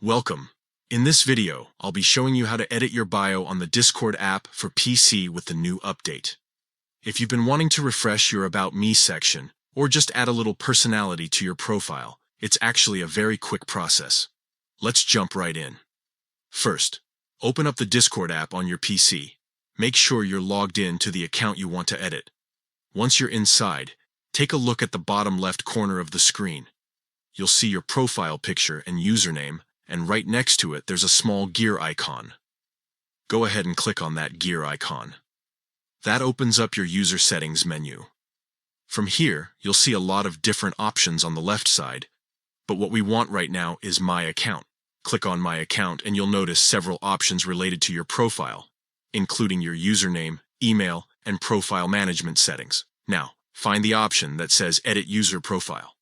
Welcome. In this video, I'll be showing you how to edit your bio on the Discord app for PC with the new update. If you've been wanting to refresh your About Me section, or just add a little personality to your profile, it's actually a very quick process. Let's jump right in. First, open up the Discord app on your PC. Make sure you're logged in to the account you want to edit. Once you're inside, take a look at the bottom left corner of the screen. You'll see your profile picture and username, and right next to it there's a small gear icon. Go ahead and click on that gear icon. That opens up your user settings menu. From here, you'll see a lot of different options on the left side, but what we want right now is My Account. Click on My Account and you'll notice several options related to your profile, including your username, email, and profile management settings. Now, find the option that says Edit User Profile.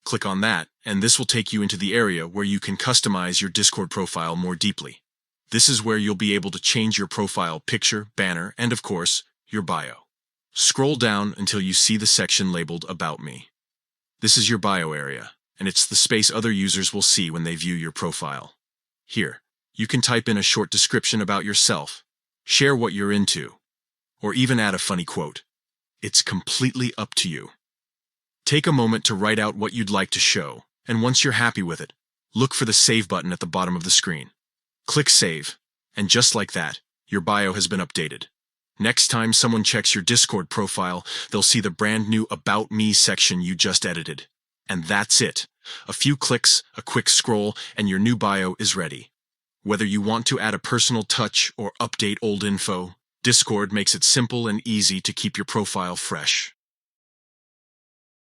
Click on that, and this will take you into the area where you can customize your Discord profile more deeply. This is where you'll be able to change your profile picture, banner, and of course, your bio. Scroll down until you see the section labeled About Me. This is your bio area, and it's the space other users will see when they view your profile. Here, you can type in a short description about yourself, share what you're into, or even add a funny quote. It's completely up to you. Take a moment to write out what you'd like to show, and once you're happy with it, look for the Save button at the bottom of the screen. Click Save, and just like that, your bio has been updated. Next time someone checks your Discord profile, they'll see the brand new About Me section you just edited. And that's it. A few clicks, a quick scroll, and your new bio is ready. Whether you want to add a personal touch or update old info, Discord makes it simple and easy to keep your profile fresh.